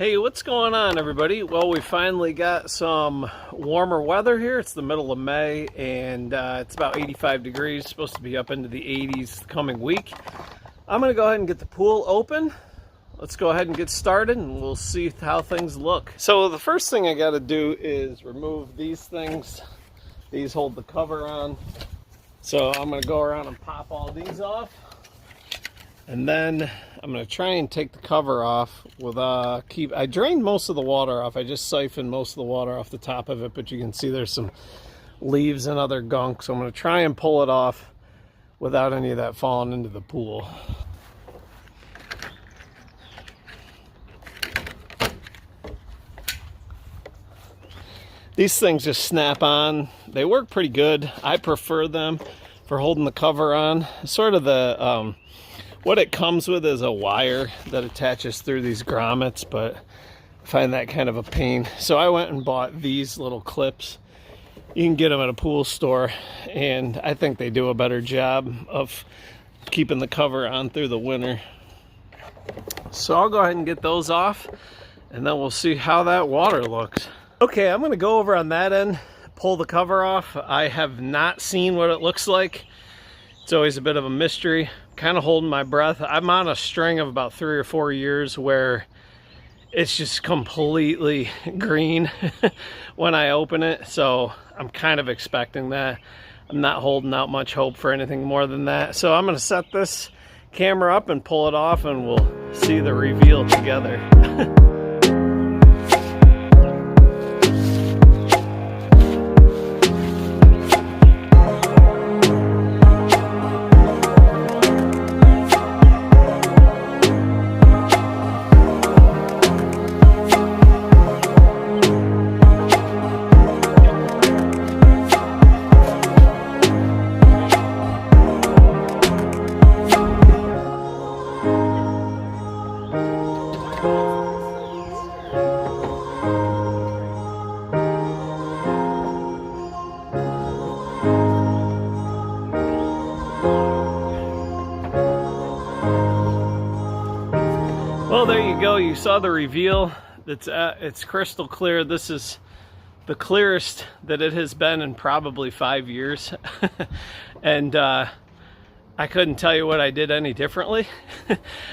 Hey, what's going on, everybody? Well, we finally got some warmer weather here. It's the middle of May and it's about 85 degrees, supposed to be up into the 80s the coming week. I'm gonna go ahead and get the pool open. Let's go ahead and get started and we'll see how things look. So the first thing I got to do is remove these things. These hold the cover on. So I'm gonna go around and pop all these off. And then I'm going to try and take the cover off with I drained most of the water off. I just siphoned most of the water off the top of it, but you can see there's some leaves and other gunk. So I'm going to try and pull it off without any of that falling into the pool. These things just snap on. They work pretty good. I prefer them for holding the cover on. Sort of the what it comes with is a wire that attaches through these grommets, but I find that kind of a pain. So I went and bought these little clips. You can get them at a pool store, and I think they do a better job of keeping the cover on through the winter. So I'll go ahead and get those off, and then we'll see how that water looks. Okay, I'm gonna go over on that end, pull the cover off. I have not seen what it looks like. It's always a bit of a mystery. Kind of holding my breath. I'm on a string of about 3 or 4 years where it's just completely green when I open it. So I'm kind of expecting that. I'm not holding out much hope for anything more than that. So I'm going to set this camera up and pull it off, and we'll see the reveal together. Well, there you go. You saw the reveal. It's crystal clear. This is the clearest that it has been in probably 5 years. And I couldn't tell you what I did any differently.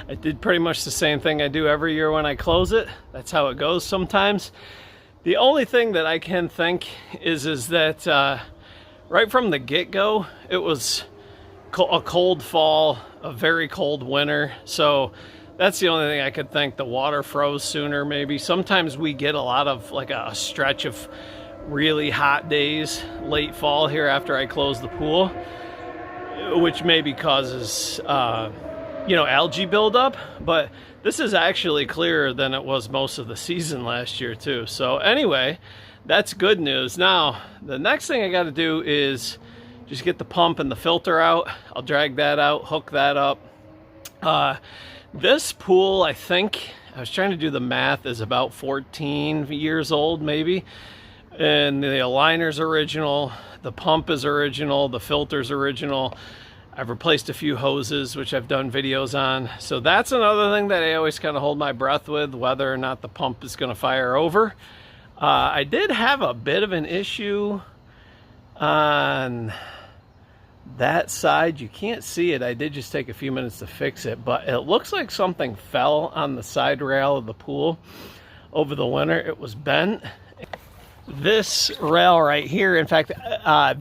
I did pretty much the same thing I do every year when I close it. That's how it goes sometimes. The only thing that I can think is that right from the get-go, it was a cold fall, a very cold winter. So that's the only thing I could think. The water froze sooner, maybe. Sometimes we get a lot of like a stretch of really hot days late fall here after I close the pool, which maybe causes algae buildup. But this is actually clearer than it was most of the season last year too. So anyway, that's good news. Now the next thing I got to do is just get the pump and the filter out. I'll drag that out, hook that up. This pool, I think, I was trying to do the math, is about 14 years old maybe. And the aligner's original, the pump is original, the filter's original. I've replaced a few hoses, which I've done videos on. So that's another thing that I always kind of hold my breath with, whether or not the pump is going to fire over. I did have a bit of an issue on that side. You can't see it. I did just take a few minutes to fix it, but it looks like something fell on the side rail of the pool over the winter. It was bent. This rail right here, in fact,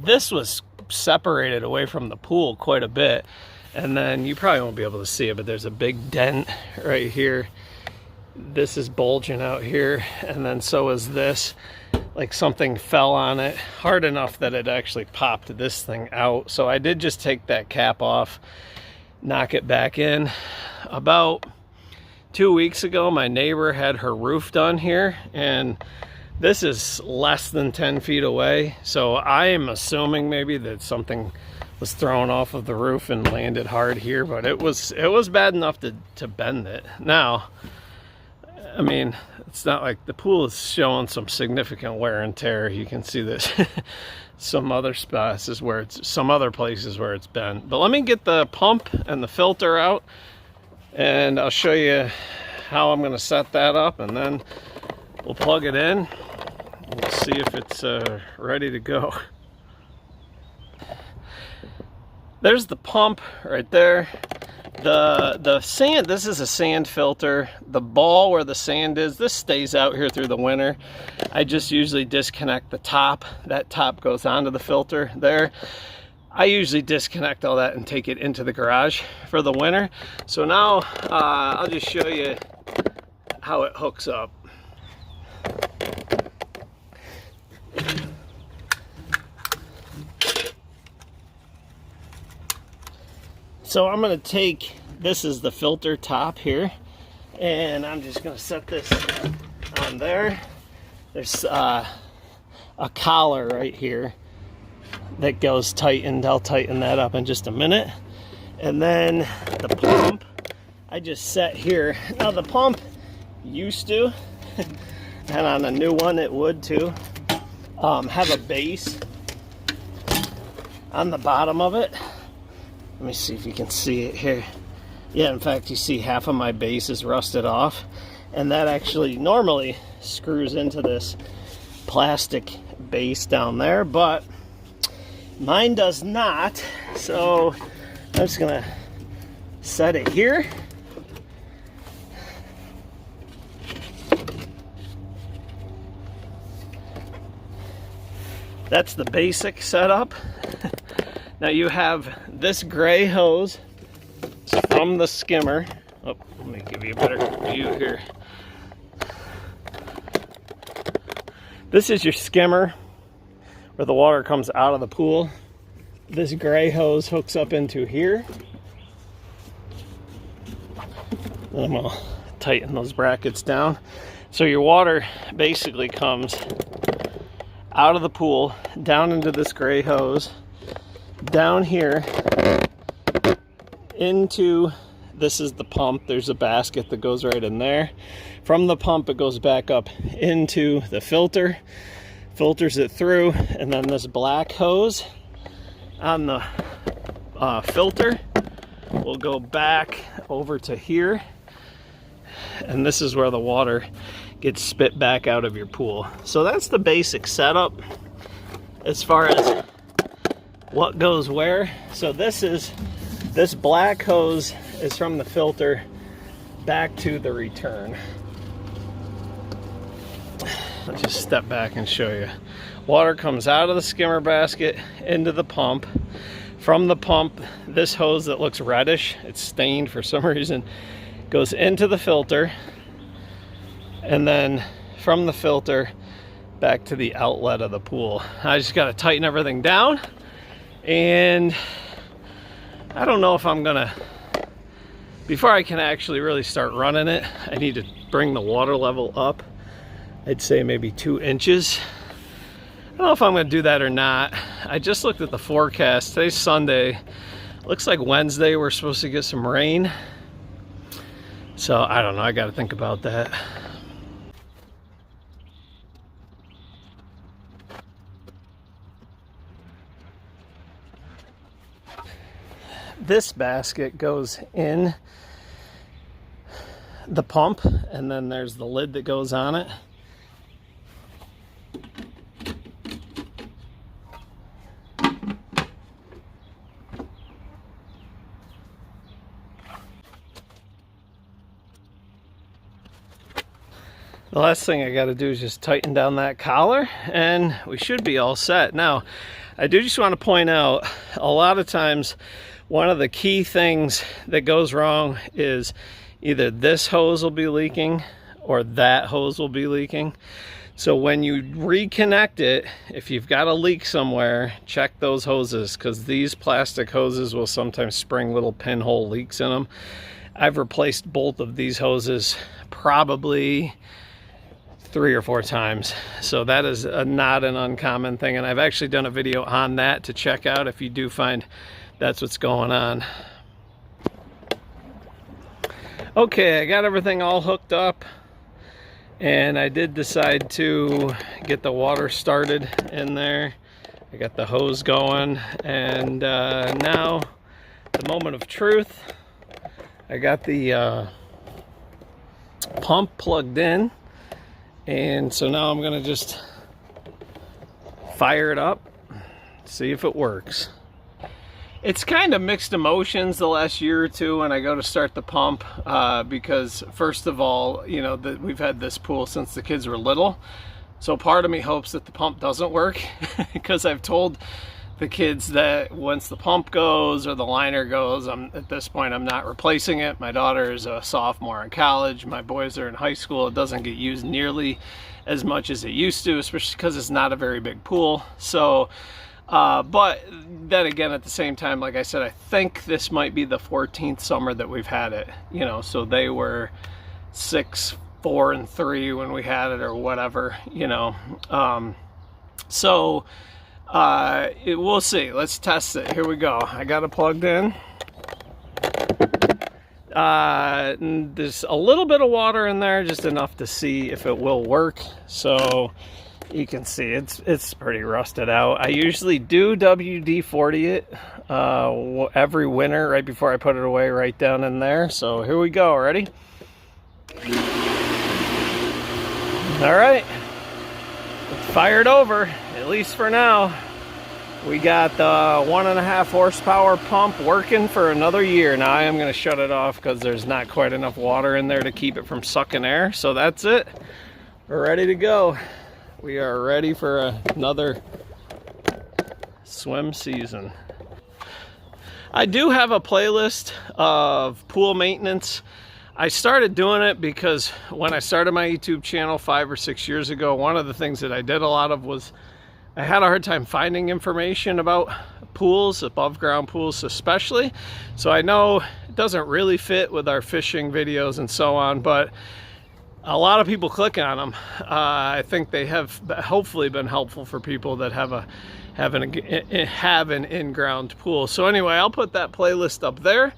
this was separated away from the pool quite a bit, and then you probably won't be able to see it, but there's a big dent right here. This is bulging out here, and then so is this. Like something fell on it hard enough that it actually popped this thing out. So I did just take that cap off, knock it back in. About 2 weeks ago, my neighbor had her roof done here, and this is less than 10 feet away. So I am assuming maybe that something was thrown off of the roof and landed hard here, but it was bad enough to bend it. Now, I mean, it's not like the pool is showing some significant wear and tear. You can see this. Some other spots is where it's, some other places where it's bent. But let me get the pump and the filter out, and I'll show you how I'm going to set that up, and then we'll plug it in. We'll see if it's ready to go. There's the pump right there. The sand, this is a sand filter. The ball where the sand is, this stays out here through the winter. I just usually disconnect the top. That top goes onto the filter there. I usually disconnect all that and take it into the garage for the winter. So now I'll just show you how it hooks up. So I'm going to take, this is the filter top here, and I'm just going to set this on there. There's a collar right here that goes tightened. I'll tighten that up in just a minute. And then the pump, I just set here. Now the pump used to, and on a new one it would too, have a base on the bottom of it. Let me see if you can see it here. Yeah, in fact, you see half of my base is rusted off, and that actually normally screws into this plastic base down there, but mine does not. So I'm just gonna set it here. That's the basic setup. Now you have this gray hose from the skimmer. Oh, let me give you a better view here. This is your skimmer where the water comes out of the pool. This gray hose hooks up into here. And I'm gonna tighten those brackets down. So your water basically comes out of the pool, down into this gray hose, down here into, this is the pump. There's a basket that goes right in there. From the pump it goes back up into the filter, filters it through, and then this black hose on the filter will go back over to here, and this is where the water gets spit back out of your pool. So that's the basic setup as far as what goes where. So this black hose is from the filter back to the return. Let's just step back and show you. Water comes out of the skimmer basket into the pump. From the pump, this hose that looks reddish, it's stained for some reason, goes into the filter, and then from the filter back to the outlet of the pool. I just got to tighten everything down, and I don't know if I'm gonna, before I can actually really start running it, I need to bring the water level up. I'd say maybe 2 inches. I don't know if I'm gonna do that or not. I just looked at the forecast. Today's Sunday. Looks like Wednesday we're supposed to get some rain. So I don't know, I gotta think about that. This basket goes in the pump, and then there's the lid that goes on it. The last thing I got to do is just tighten down that collar, and we should be all set. Now, I do just want to point out, a lot of times one of the key things that goes wrong is either this hose will be leaking or that hose will be leaking. So when you reconnect it, if you've got a leak somewhere, check those hoses, because these plastic hoses will sometimes spring little pinhole leaks in them. I've replaced both of these hoses probably 3 or 4 times. So that is not an uncommon thing, and I've actually done a video on that to check out if you do find that's what's going on. Okay, I got everything all hooked up, and I did decide to get the water started in there. I got the hose going, and now the moment of truth. I got the pump plugged in, and so now I'm gonna just fire it up, see if it works. It's kind of mixed emotions the last year or two when I go to start the pump, because first of all, you know, we've had this pool since the kids were little, so part of me hopes that the pump doesn't work because I've told the kids that once the pump goes or the liner goes, at this point I'm not replacing it. My daughter is a sophomore in college, my boys are in high school. It doesn't get used nearly as much as it used to, especially because it's not a very big pool. So but then again, at the same time, like I said, I think this might be the 14th summer that we've had it, you know, so they were 6, 4, and 3 when we had it, or whatever, you know. We'll see. Let's test it. Here we go. I got it plugged in. There's a little bit of water in there, just enough to see if it will work. So you can see it's pretty rusted out. I usually do WD-40 it every winter right before I put it away, right down in there. So here we go. Ready? All right. Let's fire it over, at least for now. We got the 1.5 horsepower pump working for another year. Now I am going to shut it off because there's not quite enough water in there to keep it from sucking air. So that's it. We're ready to go. We are ready for another swim season. I do have a playlist of pool maintenance. I started doing it because when I started my YouTube channel 5 or 6 years ago, one of the things that I did a lot of was I had a hard time finding information about pools, above ground pools especially. So I know it doesn't really fit with our fishing videos and so on, but a lot of people click on them. I think they have hopefully been helpful for people that have an in-ground pool. So anyway, I'll put that playlist up there.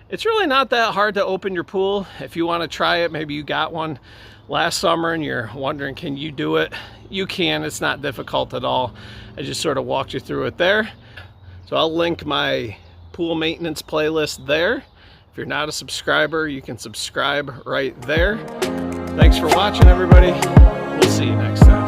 It's really not that hard to open your pool. If you want to try it, maybe you got one last summer and you're wondering, can you do it? You can. It's not difficult at all. I just sort of walked you through it there. So I'll link my pool maintenance playlist there. If you're not a subscriber, you can subscribe right there. Thanks for watching, everybody. We'll see you next time.